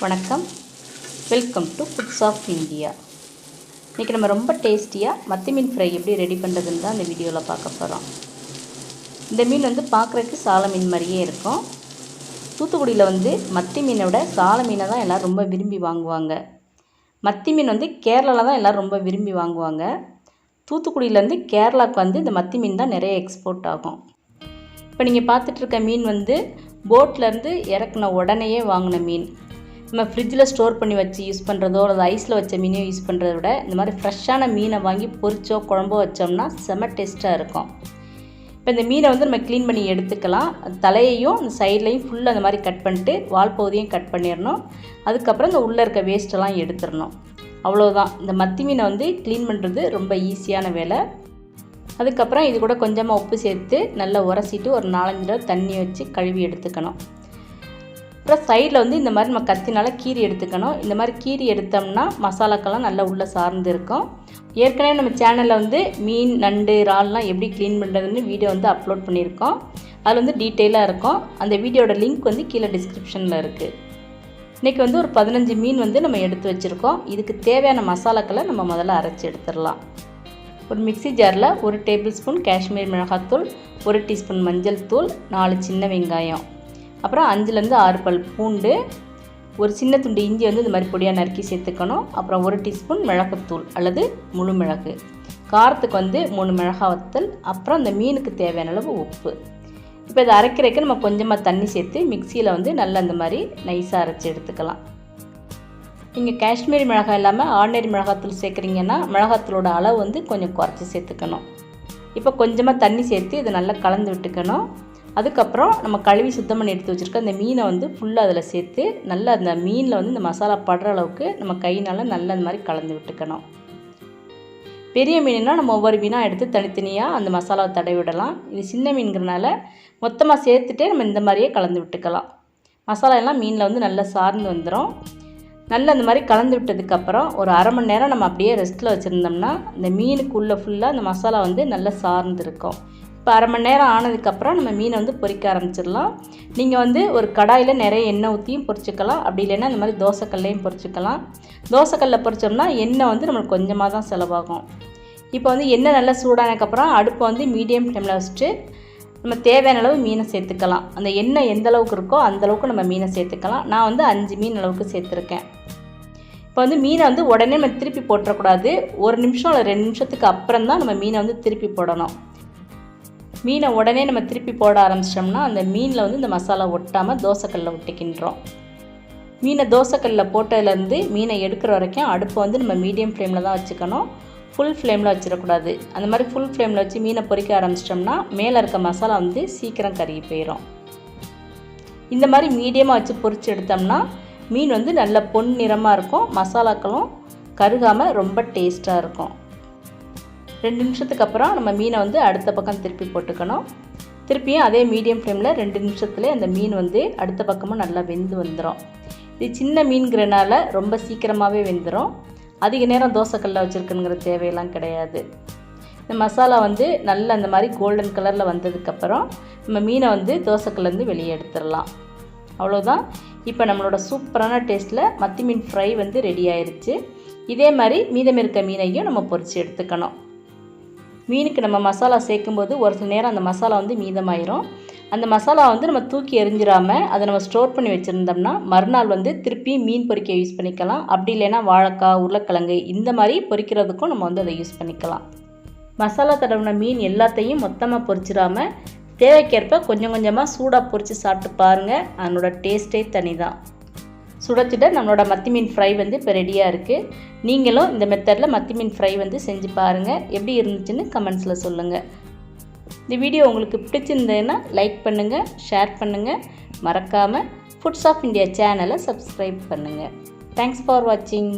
வணக்கம், welcome to foods of India. இன்றைக்கி நம்ம ரொம்ப டேஸ்டியாக மத்தி மீன் ஃப்ரை எப்படி ரெடி பண்ணுறதுன்னு தான் இந்த வீடியோவில் பார்க்க போகிறோம். இந்த மீன் பார்க்குறதுக்கு சால மீன் மாதிரியே இருக்கும். தூத்துக்குடியில் மத்தி மீனை விட சால மீனை தான் எல்லோரும் ரொம்ப விரும்பி வாங்குவாங்க. மத்தி மீன் கேரளாவில் தான் எல்லோரும் ரொம்ப விரும்பி வாங்குவாங்க. தூத்துக்குடியிலேருந்து கேரளாவுக்கு இந்த மத்தி மீன் தான் நிறைய எக்ஸ்போர்ட் ஆகும். இப்போ நீங்கள் பார்த்துட்ருக்க மீன் போட்லேருந்து இறக்குன உடனேயே வாங்கின மீன். நம்ம ஃப்ரிட்ஜில் ஸ்டோர் பண்ணி வச்சு யூஸ் பண்ணுறதோ அல்லது ஐஸில் வச்ச மீனையோ யூஸ் பண்ணுறத விட இந்த மாதிரி ஃப்ரெஷ்ஷான மீனை வாங்கி பொரிச்சோ குழம்போ வச்சோம்னா செம டேஸ்ட்டாக இருக்கும். இப்போ இந்த மீனை நம்ம க்ளீன் பண்ணி எடுத்துக்கலாம். தலையையும் அந்த சைட்லையும் ஃபுல்லாக அந்த மாதிரி கட் பண்ணிட்டு வால் பகுதியும் கட் பண்ணிடணும். அதுக்கப்புறம் இந்த உள்ளே இருக்க வேஸ்ட்டெல்லாம் எடுத்துடணும். அவ்வளோதான். இந்த மத்தி மீனை க்ளீன் பண்ணுறது ரொம்ப ஈஸியான வேலை. அதுக்கப்புறம் இது கூட கொஞ்சமாக உப்பு சேர்த்து நல்லா உரசிட்டு ஒரு 4-5 தடவை தண்ணி வச்சு கழுவி எடுத்துக்கணும். அப்புறம் சைடில் இந்த மாதிரி நம்ம கத்தினால் கீரி எடுத்துக்கணும். இந்த மாதிரி கீரி எடுத்தோம்னா மசாலாக்கெல்லாம் நல்லா உள்ளே சார்ந்து இருக்கும். ஏற்கனவே நம்ம சேனலில் மீன், நண்டு, இறால்லாம் எப்படி க்ளீன் பண்ணுறதுன்னு வீடியோ அப்லோட் பண்ணியிருக்கோம். அதில் டீட்டெயிலாக இருக்கும். அந்த வீடியோட லிங்க் கீழே டிஸ்கிரிப்ஷனில் இருக்குது. இன்றைக்கி ஒரு 15 மீன் நம்ம எடுத்து வச்சுருக்கோம். இதுக்கு தேவையான மசாலாக்களை நம்ம முதல்ல அரைச்சி எடுத்துடலாம். ஒரு மிக்ஸி ஜாரில் 1 டேபிள் ஸ்பூன் காஷ்மீர் மிளகாத்தூள், 1 டீஸ்பூன் மஞ்சள் தூள், 4 சின்ன வெங்காயம், அப்புறம் 5-6 பல் பூண்டு, ஒரு சின்ன துண்டு இஞ்சி இந்த மாதிரி பொடியாக நறுக்கி சேர்த்துக்கணும். அப்புறம் 1 டீஸ்பூன் மிளகுத்தூள் அல்லது முழு மிளகு, காரத்துக்கு 3 மிளகாய் வத்தல், அப்புறம் இந்த மீனுக்கு தேவையான அளவு உப்பு. இப்போ இதை அரைக்கிறதுக்கு நம்ம கொஞ்சமாக தண்ணி சேர்த்து மிக்சியில் நல்லா இந்த மாதிரி நைஸாக அரைச்சி எடுத்துக்கலாம். நீங்கள் காஷ்மீரி மிளகாய் இல்லாமல் ஆர்டினரி மிளகாத்தூள் சேர்க்குறீங்கன்னா மிளகாத்தூளோட அளவு கொஞ்சம் குறைச்சி சேர்த்துக்கணும். இப்போ கொஞ்சமாக தண்ணி சேர்த்து இதை நல்லா கலந்து விட்டுக்கணும். அதுக்கப்புறம் நம்ம கழுவி சுத்தம் பண்ணி எடுத்து வச்சுருக்க அந்த மீனை ஃபுல்லாக அதில் சேர்த்து நல்லா அந்த மீனில் இந்த மசாலா படுற அளவுக்கு நம்ம கையினால் நல்லா இந்த மாதிரி கலந்து விட்டுக்கணும். பெரிய மீனுன்னா நம்ம ஒவ்வொரு மீனாக எடுத்து தனித்தனியாக அந்த மசாலாவை தடவி விடலாம். இது சின்ன மீன்கிறனால மொத்தமாக சேர்த்துட்டே நம்ம இந்த மாதிரியே கலந்து விட்டுக்கலாம். மசாலா எல்லாம் மீனில் நல்லா சார்ந்து வந்துடும். நல்லா இந்த மாதிரி கலந்து விட்டதுக்கப்புறம் ஒரு அரை மணி நேரம் நம்ம அப்படியே ரெஸ்ட்டில் வச்சுருந்தோம்னா இந்த மீனுக்குள்ளே ஃபுல்லாக அந்த மசாலா நல்லா சார்ந்து இருக்கும். இப்போ அரை மணி நேரம் ஆனதுக்கப்புறம் நம்ம மீனை பொரிக்க ஆரம்பிச்சிடலாம். நீங்கள் ஒரு கடாயில் நிறைய எண்ணெய் ஊற்றியும் பொரிச்சிக்கலாம். அப்படி இல்லைன்னா இந்த மாதிரி தோசைக்கல்லையும் பொரிச்சிக்கலாம். தோசைக்கல்லில் பொரிச்சோம்னா எண்ணெய் நம்மளுக்கு கொஞ்சமாக தான் செலவாகும். இப்போ எண்ணெய் நல்லா சூடானதுக்கப்புறம் அடுப்பை மீடியம் ஃப்ளேமில் வச்சுட்டு நம்ம தேவையான அளவு மீனை சேர்த்துக்கலாம். அந்த எண்ணெய் எந்த அளவுக்கு இருக்கோ அந்தளவுக்கு நம்ம மீனை சேர்த்துக்கலாம். நான் 5 மீன் அளவுக்கு சேர்த்துருக்கேன். இப்போ மீனை உடனே நம்ம திருப்பி போட்டுறக்கூடாது. 1 நிமிஷம் இல்லை 2 நிமிஷத்துக்கு அப்புறம் தான் நம்ம மீனை திருப்பி போடணும். மீனை உடனே நம்ம திருப்பி போட ஆரம்பிச்சிட்டோம்னா அந்த மீனில் இந்த மசாலா ஒட்டாமல் தோசைக்கல்லில் ஒட்டிக்கின்றோம். மீனை தோசைக்கல்லில் போட்டதுலேருந்து மீனை எடுக்கிற வரைக்கும் அடுப்பை நம்ம மீடியம் ஃப்ளேமில் தான் வச்சுக்கணும். ஃபுல் ஃப்ளேமில் வச்சிடக்கூடாது. அந்த மாதிரி ஃபுல் ஃப்ளேமில் வச்சு மீனை பொரிக்க ஆரம்பிச்சிட்டோம்னா மேலே இருக்க மசாலா சீக்கிரம் கருகி போயிடும். இந்த மாதிரி மீடியமாக வச்சு பொரித்து எடுத்தோம்னா மீன் நல்ல பொன் நிறமாக இருக்கும். மசாலாக்களும் கருகாமல் ரொம்ப டேஸ்ட்டாக இருக்கும். 2 நிமிஷத்துக்கு அப்புறம் நம்ம மீனை அடுத்த பக்கம் திருப்பி போட்டுக்கணும். திருப்பியும் அதே மீடியம் ஃப்ளேமில் 2 நிமிஷத்துலேயே அந்த மீன் அடுத்த பக்கமும் நல்லா வெந்து வந்துடும். இது சின்ன மீன்கிறனால ரொம்ப சீக்கிரமாகவே வெந்துடும். அதிக நேரம் தோசைக்கல்லில் வச்சுருக்குங்கிற தேவையெல்லாம் கிடையாது. இந்த மசாலா நல்லா அந்த மாதிரி கோல்டன் கலரில் வந்ததுக்கப்புறம் நம்ம மீனை தோசைக்கல்லேருந்து வெளியே எடுத்துடலாம். அவ்வளோதான். இப்போ நம்மளோட சூப்பரான டேஸ்ட்டில் மத்தி மீன் ஃப்ரை ரெடி ஆயிடுச்சு. இதே மாதிரி மீதம் இருக்க மீனையும் நம்ம பொரித்து எடுத்துக்கணும். மீனுக்கு நம்ம மசாலா சேர்க்கும்போது ஒரு சில நேரம் அந்த மசாலா மீதமாயிரும். அந்த மசாலா நம்ம தூக்கி எறிஞ்சிடாமல் அதை நம்ம ஸ்டோர் பண்ணி வச்சுருந்தோம்னா மறுநாள் திருப்பி மீன் பொரிக்க யூஸ் பண்ணிக்கலாம். அப்படி இல்லைன்னா வாழைக்காய், உருளைக்கிழங்கு இந்த மாதிரி பொரிக்கிறதுக்கும் நம்ம அதை யூஸ் பண்ணிக்கலாம். மசாலா தடவின மீன் எல்லாத்தையும் மொத்தமாக பொரிச்சிடாமல் தேவைக்கேற்ப கொஞ்சம் கொஞ்சமாக சூடாக பொரித்து சாப்பிட்டு பாருங்கள். அதனோட டேஸ்ட்டே தனி தான். சுட சுட நம்மளோட மத்தி மீன் ஃப்ரை இப்போ ரெடியாக இருக்குது. நீங்களும் இந்த மெத்தடில் மத்தி மீன் ஃப்ரை செஞ்சு பாருங்கள். எப்படி இருந்துச்சுன்னு கமெண்ட்ஸில் சொல்லுங்கள். இந்த வீடியோ உங்களுக்கு பிடிச்சிருந்ததுன்னா லைக் பண்ணுங்கள், ஷேர் பண்ணுங்கள். மறக்காமல் ஃபுட்ஸ் ஆஃப் இந்தியா சேனலை சப்ஸ்கிரைப் பண்ணுங்கள். தேங்க்ஸ் ஃபார் வாட்சிங்.